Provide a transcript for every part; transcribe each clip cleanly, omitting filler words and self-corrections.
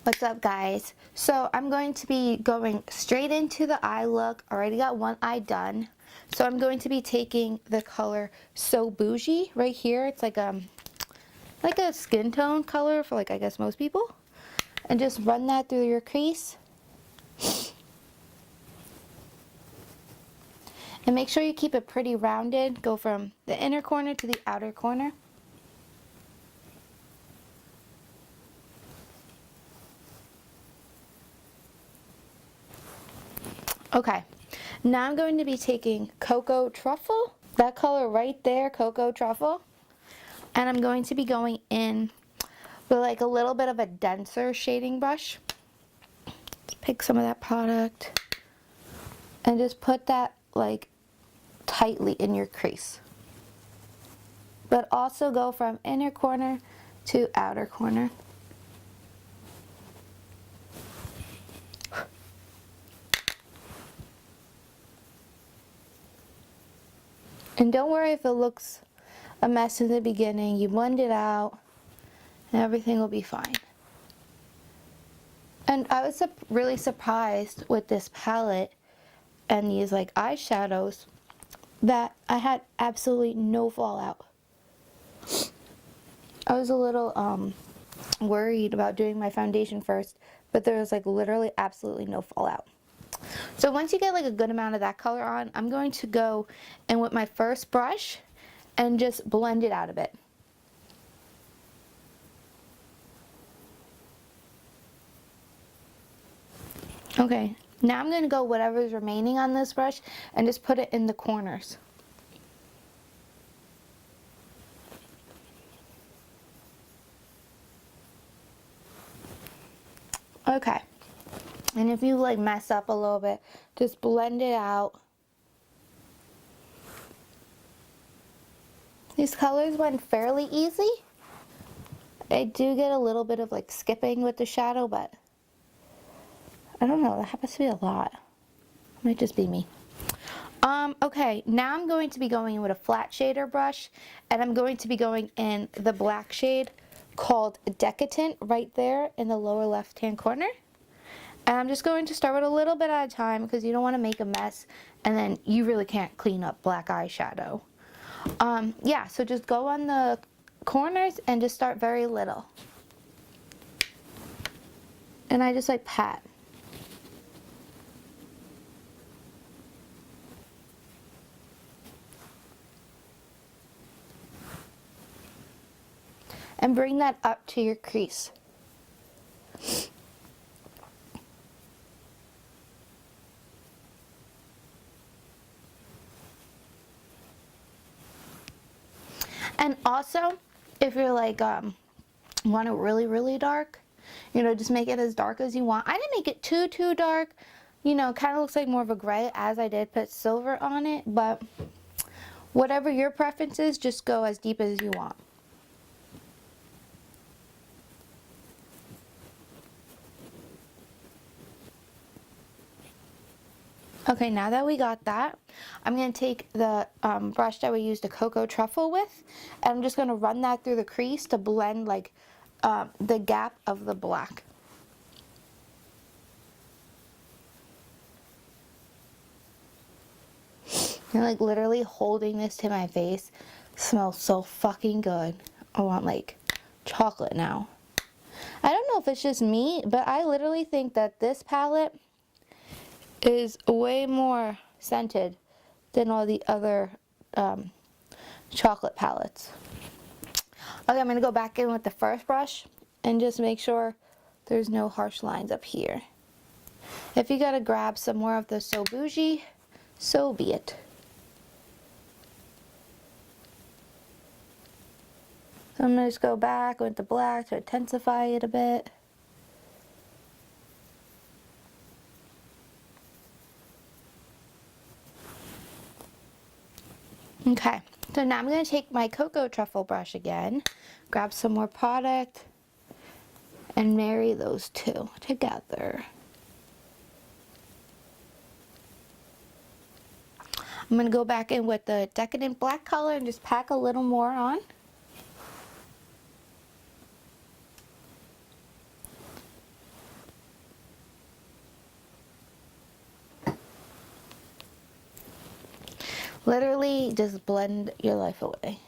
What's up, guys? So I'm going to be going straight into the eye look. Already got one eye done. So I'm going to be taking the color So Bougie right here. It's like a skin tone color for, like, I guess most people. And just run that through your crease. And make sure you keep it pretty rounded. Go from the inner corner to the outer corner. Okay, now I'm going to be taking Cocoa Truffle, that color right there, Cocoa Truffle, and I'm going to be going in with like a little bit of a denser shading brush. Pick some of that product and just put that like tightly in your crease. But also go from inner corner to outer corner. And don't worry if it looks a mess in the beginning. You blend it out and everything will be fine. And I was really surprised with this palette and these like eyeshadows that I had absolutely no fallout. I was a little worried about doing my foundation first, but there was like literally absolutely no fallout. So once you get like a good amount of that color on, I'm going to go in with my first brush and just blend it out a bit. Okay, now I'm going to go whatever's remaining on this brush and just put it in the corners. Okay, and if you like mess up a little bit, just blend it out. These colors went fairly easy. I do get a little bit of like skipping with the shadow, but I don't know, that happens to be a lot. It might just be me. Okay, now I'm going to be going in with a flat shader brush, and I'm going to be going in the black shade called Decadent right there in the lower left hand corner. And I'm just going to start with a little bit at a time because you don't want to make a mess and then you really can't clean up black eyeshadow. Yeah, so just go on the corners and just start very little. And I just like pat. And bring that up to your crease. And also, if you're like, want it really, really dark, you know, just make it as dark as you want. I didn't make it too dark. You know, kind of looks like more of a gray as I did put silver on it, but whatever your preference is, just go as deep as you want. Okay, now that we got that, I'm going to take the brush that we used the Cocoa Truffle with, and I'm just going to run that through the crease to blend like the gap of the black. And like literally holding this to my face smells so fucking good. I want like chocolate now. I don't know if it's just me, but I literally think that this palette is way more scented than all the other chocolate palettes. Okay, I'm going to go back in with the first brush and just make sure there's no harsh lines up here. If you gotta grab some more of the So Bougie, so be it. So I'm going to just go back with the black to intensify it a bit. Okay, so now I'm going to take my Cocoa Truffle brush again, grab some more product, and marry those two together. I'm going to go back in with the Decadent black color and just pack a little more on. Literally just blend your life away.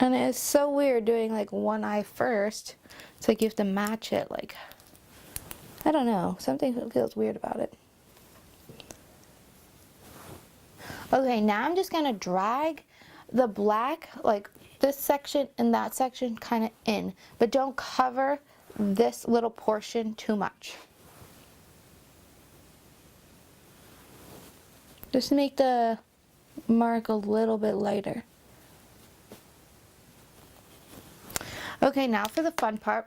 And it's so weird doing like one eye first. It's like you have to match it, like, I don't know, something feels weird about it. Okay, now I'm just gonna drag the black, like this section and that section kind of in, but don't cover this little portion too much. Just to make the mark a little bit lighter. Okay, now for the fun part,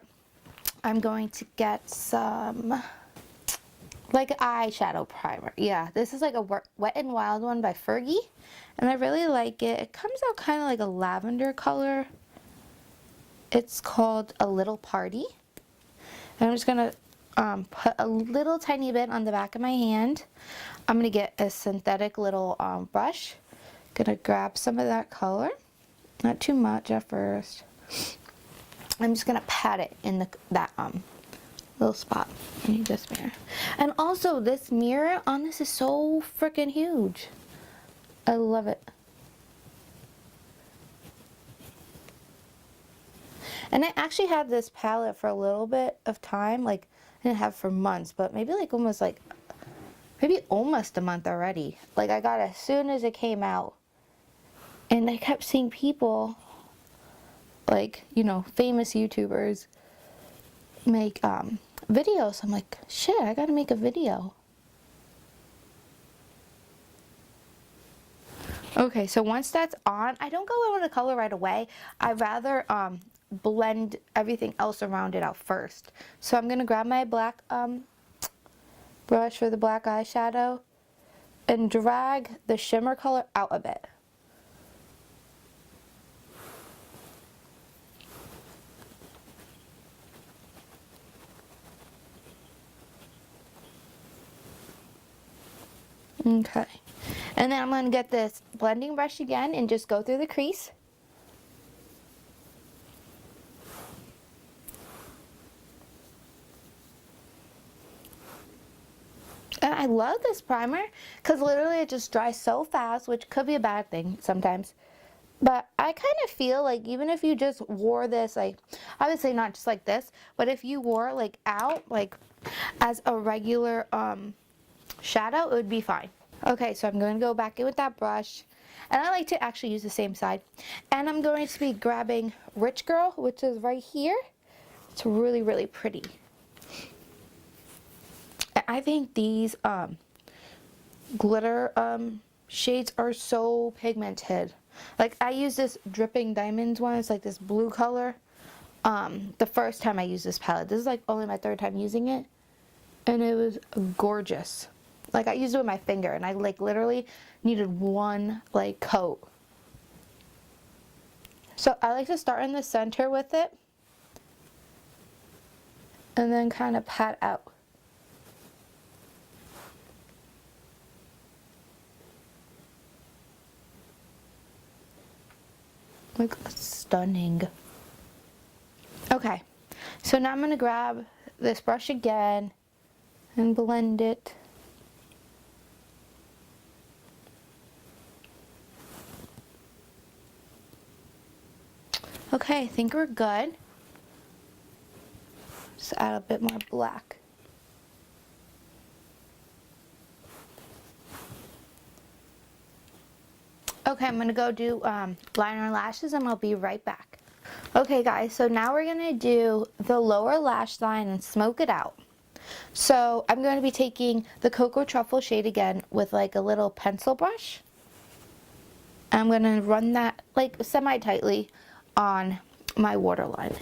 I'm going to get some like eyeshadow primer. Yeah, this is like a Wet n Wild one by Fergie, and I really like it. It comes out kind of like a lavender color. It's called A Little Party. And I'm just gonna put a little tiny bit on the back of my hand. I'm gonna get a synthetic little brush. Gonna grab some of that color, not too much at first. I'm just gonna pat it in that little spot. I need this mirror. And also this mirror on this is so freaking huge. I love it. And I actually had this palette for a little bit of time, like I didn't have for months, but maybe like almost a month already. Like I got it as soon as it came out. And I kept seeing people, like, you know, famous YouTubers make videos. I'm like, shit, I gotta make a video. Okay, so once that's on, I don't go in with the color right away. I rather blend everything else around it out first. So I'm gonna grab my black brush for the black eyeshadow and drag the shimmer color out a bit. Okay, and then I'm going to get this blending brush again and just go through the crease. And I love this primer because literally it just dries so fast, which could be a bad thing sometimes. But I kind of feel like even if you just wore this, like, obviously not just like this, but if you wore like out, like as a regular shadow, it would be fine. Okay, so I'm going to go back in with that brush, and I like to actually use the same side. And I'm going to be grabbing Rich Girl, which is right here. It's really, really pretty. I think these glitter shades are so pigmented. Like I use this Dripping Diamonds one. It's like this blue color. The first time I used this palette. This is like only my third time using it. And it was gorgeous. Like I used it with my finger and I like literally needed one like coat. So I like to start in the center with it. And then kind of pat out. Like stunning. Okay, so now I'm going to grab this brush again and blend it. Okay, I think we're good. Just add a bit more black. Okay, I'm gonna go do liner and lashes and I'll be right back. Okay guys, so now we're gonna do the lower lash line and smoke it out. So I'm going to be taking the Cocoa Truffle shade again with like a little pencil brush. I'm going to run that like semi-tightly on my waterline.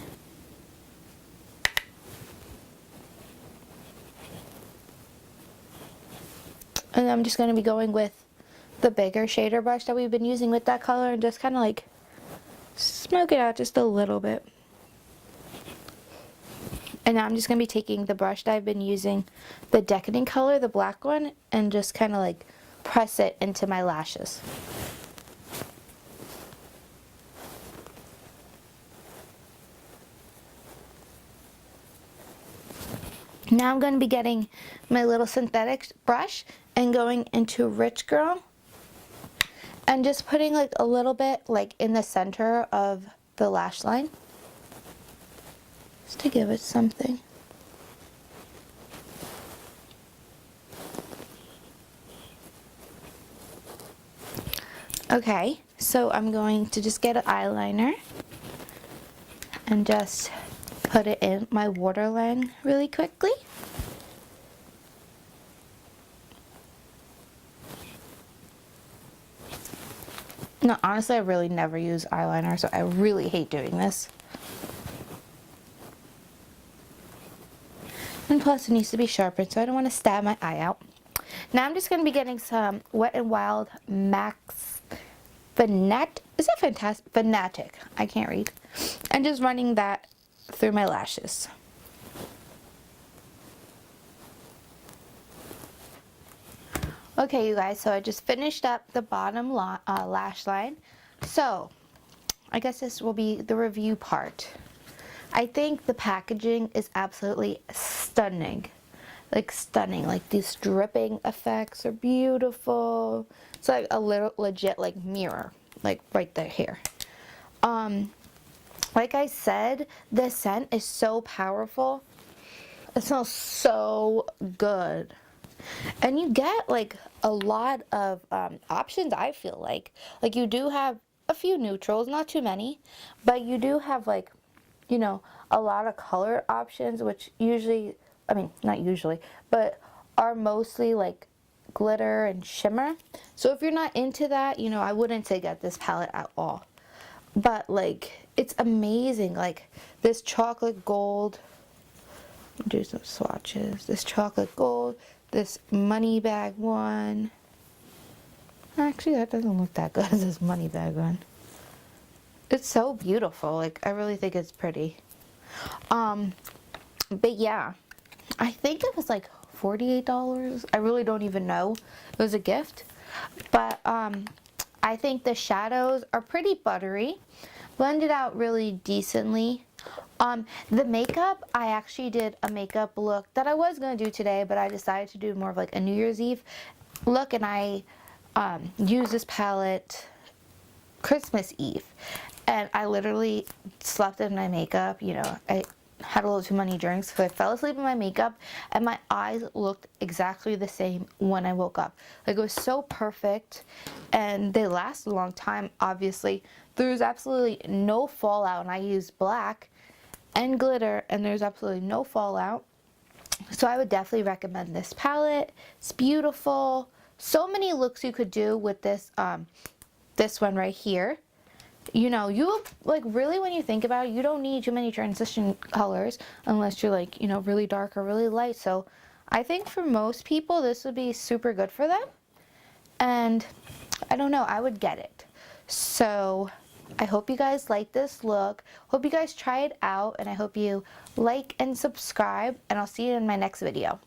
And I'm just going to be going with the bigger shader brush that we've been using with that color and just kind of like smoke it out just a little bit. And now I'm just going to be taking the brush that I've been using, the Decadent color, the black one, and just kind of like press it into my lashes. Now I'm going to be getting my little synthetic brush and going into Rich Girl and just putting like a little bit like in the center of the lash line, just to give it something. Okay, so I'm going to just get an eyeliner and just put it in my waterline really quickly. No, honestly, I really never use eyeliner, so I really hate doing this. And plus, it needs to be sharpened, so I don't want to stab my eye out. Now I'm just going to be getting some Wet n Wild Max Fanatic. Is that fantastic? Fanatic. I can't read. And just running that through my lashes. Okay, you guys, so I just finished up the bottom lash line. So, I guess this will be the review part. I think the packaging is absolutely stunning. Like stunning. Like these dripping effects are beautiful. It's like a little legit like mirror. Like right there here. Like I said, the scent is so powerful. It smells so good. And you get like a lot of options, I feel like. Like you do have a few neutrals, not too many, but you do have like, you know, a lot of color options, which usually, I mean, not usually, but are mostly like glitter and shimmer. So if you're not into that, you know, I wouldn't say get this palette at all. But like, it's amazing. Like this chocolate gold, do some swatches. This chocolate gold, this money bag one. Actually, that doesn't look that good as this money bag one. It's so beautiful. Like, I really think it's pretty. But yeah, I think it was like $48. I really don't even know. It was a gift. But I think the shadows are pretty buttery. Blended out really decently. The makeup, I actually did a makeup look that I was going to do today, but I decided to do more of like a New Year's Eve look, and I used this palette Christmas Eve, and I literally slept in my makeup. You know, I had a little too many drinks, so I fell asleep in my makeup, and my eyes looked exactly the same when I woke up. Like, it was so perfect, and they last a long time, obviously. There was absolutely no fallout, and I used black and glitter, and there's absolutely no fallout. So I would definitely recommend this palette. It's beautiful. So many looks you could do with this this one right here. You know, you like really, when you think about it, you don't need too many transition colors unless you're like, you know, really dark or really light. So I think for most people this would be super good for them, and I don't know, I would get it. So I hope you guys like this look. Hope you guys try it out, and I hope you like and subscribe, and I'll see you in my next video.